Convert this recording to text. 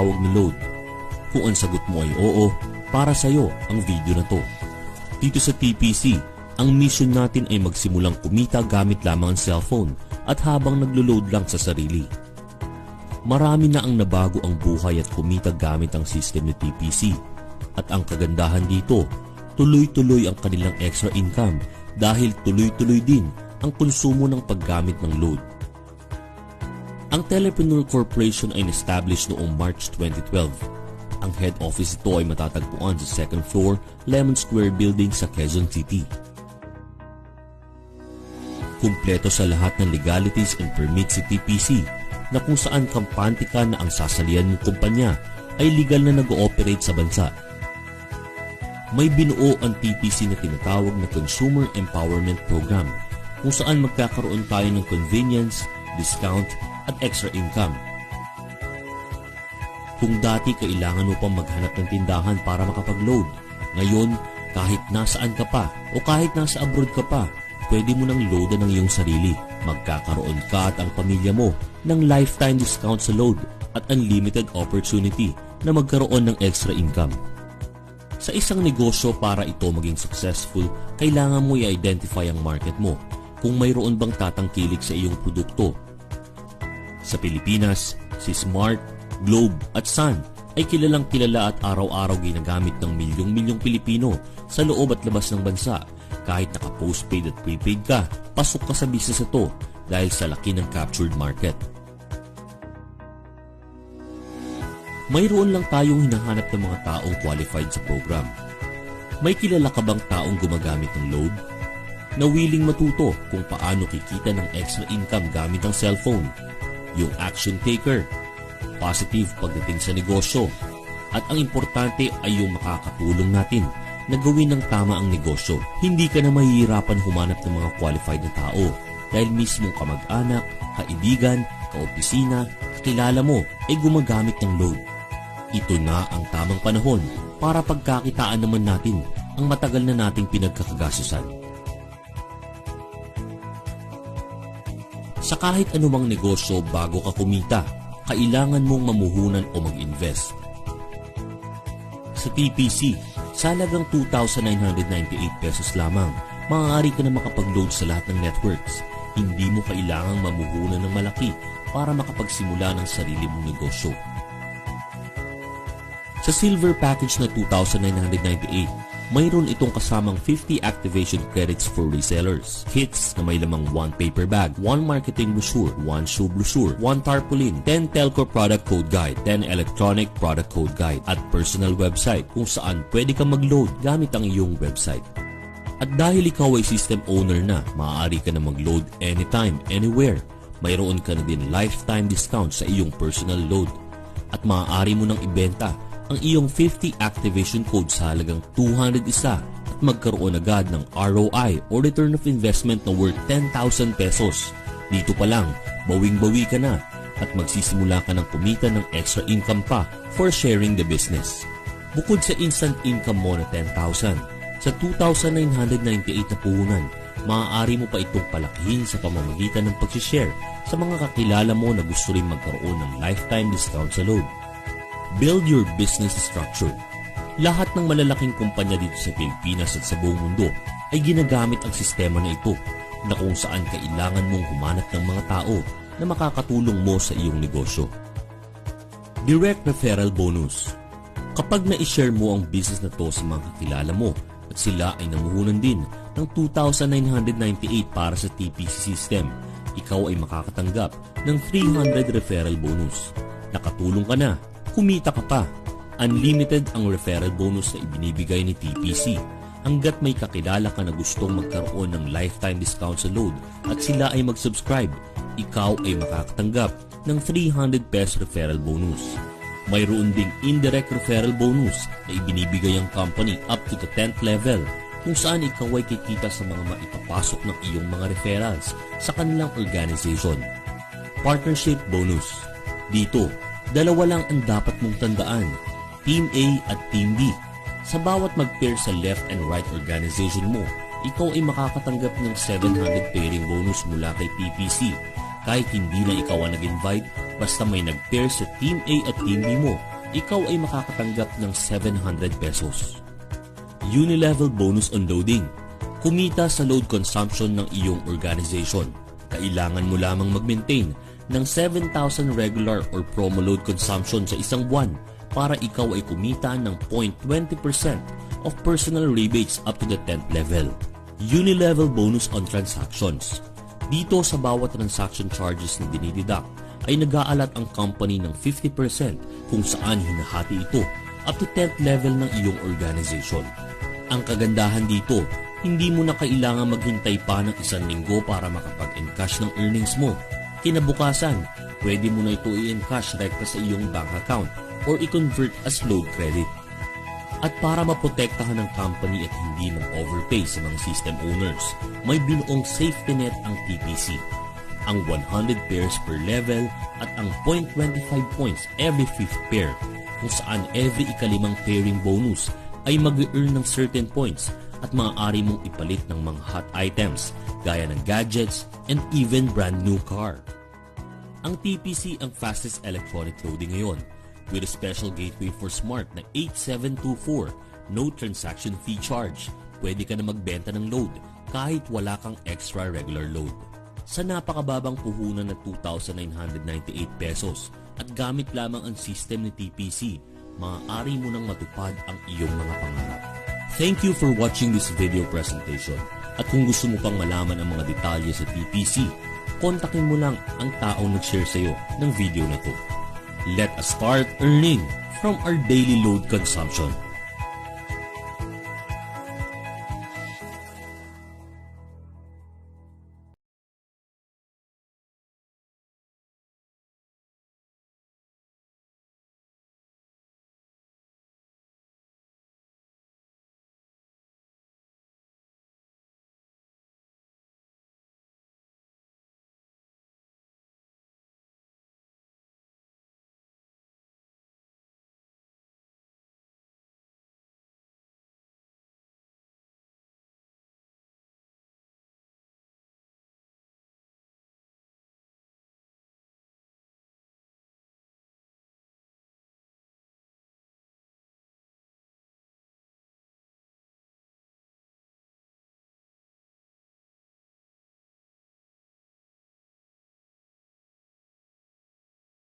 tinatawag na load? Kung ang sagot mo ay oo, para sa'yo ang video na to. Dito sa TPC, ang mission natin ay magsimulang kumita gamit lamang ang cellphone at habang naglo-load lang sa sarili. Marami na ang nabago ang buhay at kumita gamit ang system ni TPC. At ang kagandahan dito, tuloy-tuloy ang kanilang extra income dahil tuloy-tuloy din ang konsumo ng paggamit ng load. Ang Telepreneur Corporation ay established noong March 2012. Ang head office ito ay matatagpuan sa 2nd floor, Lemon Square Building sa Quezon City. Kumpleto sa lahat ng legalities and permits si TPC na kung saan kampante ka na ang sasalihan mong kumpanya ay legal na nag-ooperate sa bansa. May binuo ang TPC na tinatawag na Consumer Empowerment Program kung saan magkakaroon tayo ng convenience, discount at extra income. Kung dati kailangan mo pang maghanap ng tindahan para makapag-load, ngayon kahit nasaan ka pa o kahit nasa abroad ka pa, pwede mo nang loadan ng iyong sarili. Magkakaroon ka at ang pamilya mo ng lifetime discount sa load at unlimited opportunity na magkaroon ng extra income. Sa isang negosyo para ito maging successful, kailangan mo i-identify ang market mo kung mayroon bang tatangkilik sa iyong produkto. Sa Pilipinas, si Smart, Globe at Sun ay kilalang kilala at araw-araw ginagamit ng milyong-milyong Pilipino sa loob at labas ng bansa. Kahit naka-postpaid at prepaid ka, pasok ka sa business ito dahil sa laki ng captured market. Mayroon lang tayong hinahanap ng mga taong qualified sa program. May kilala ka bang taong gumagamit ng load? Na willing matuto kung paano kikita ng extra income gamit ang cellphone? Yung action taker, positive pagdating sa negosyo, at ang importante ay yung makakatulong natin na gawin ng tama ang negosyo. Hindi ka na mahihirapan humanap ng mga qualified na tao dahil mismong kamag-anak, kaibigan, kaopisina, kakilala mo ay gumagamit ng load. Ito na ang tamang panahon para pagkakitaan naman natin ang matagal na nating pinagkakagasusan. Sa kahit anumang negosyo bago ka kumita, kailangan mong mamuhunan o mag-invest. Sa TPC, sa halagang 2,998 pesos lamang, maaari ka na makapag-load sa lahat ng networks. Hindi mo kailangang mamuhunan ng malaki para makapagsimula ng sarili mong negosyo. Sa Silver Package na 2,998, mayroon itong kasamang 50 activation credits for resellers, kits na may lamang 1 paper bag, 1 marketing brochure, 1 shoe brochure, 1 tarpaulin, 10 telco product code guide, 10 electronic product code guide, at personal website kung saan pwede kang mag-load gamit ang iyong website. At dahil ikaw ay system owner na, maaari ka na mag-load anytime, anywhere. Mayroon ka na din lifetime discount sa iyong personal load. At maaari mo nang ibenta ang iyong 50 activation code sa halagang 201 at magkaroon agad ng ROI o return of investment na worth 10,000 pesos. Dito pa lang, bawing-bawi ka na at magsisimula ka ng kumita ng extra income pa for sharing the business. Bukod sa instant income mo na 10,000, sa 2,998 na puhunan, maaari mo pa itong palakihin sa pamamagitan ng pag-share sa mga kakilala mo na gusto rin magkaroon ng lifetime discount sa load. Build your business structure. Lahat ng malalaking kumpanya dito sa Pilipinas at sa buong mundo ay ginagamit ang sistema na ito na kung saan kailangan mong humanap ng mga tao na makakatulong mo sa iyong negosyo. Direct Referral Bonus. Kapag na-share mo ang business na to sa mga kakilala mo at sila ay namuhunan din ng 2,998 para sa TPC system, ikaw ay makakatanggap ng 300 referral bonus. Nakatulong ka na, kumita ka pa. Unlimited ang referral bonus na ibinibigay ni TPC hanggat may kakilala ka na gustong magkaroon ng lifetime discount sa load at sila ay mag-subscribe. Ikaw ay makakatanggap ng 300 pesos referral bonus. Mayroon ding indirect referral bonus na ibinibigay ang company up to the 10th level kung saan ikaw ay kikita sa mga maipapasok ng iyong mga referrals sa kanilang organization. Partnership bonus. Dito, dalawa lang ang dapat mong tandaan, Team A at Team B. Sa bawat mag-pair sa left and right organization mo, ikaw ay makakatanggap ng 700 pairing bonus mula kay TPC. Kahit hindi na ikaw ang nag-invite, basta may nag-pair sa Team A at Team B mo, ikaw ay makakatanggap ng 700 pesos. Unilevel bonus on loading. Kumita sa load consumption ng iyong organization. Kailangan mo lamang mag-maintain ng 7,000 regular or promo load consumption sa isang buwan para ikaw ay kumita ng 0.20% of personal rebates up to the 10th level. Unilevel bonus on transactions. Dito sa bawat transaction charges na dinideduct ay nag-aalat ang company ng 50% kung saan hinahati ito up to 10th level ng iyong organization. Ang kagandahan dito, hindi mo na kailangan maghintay pa ng 1 linggo para makapag-encash ng earnings mo. Kinabukasan, pwede mo na ito i-encash rekta sa iyong bank account or i-convert as load credit. At para maprotektahan ng company at hindi mag-overpay sa mga system owners, may binuong safety net ang TPC. Ang 100 pairs per level at ang 0.25 points every 5th pair, kung saan every ikalimang pairing bonus ay mag-earn ng certain points at maaari mong ipalit ng mga hot items gaya ng gadgets and even brand new car. Ang TPC ang fastest electronic loading ngayon with a special gateway for smart na 8724, no transaction fee charge. Pwede ka na magbenta ng load kahit wala kang extra regular load. Sa napakababang puhunan na 2,998 pesos at gamit lamang ang system ni TPC, maaari mo nang matupad ang iyong mga pangarap. Thank you for watching this video presentation. At kung gusto mo pang malaman ang mga detalye sa TPC, kontakin mo lang ang taong nag-share sa iyo ng video na to. Let us start earning from our daily load consumption.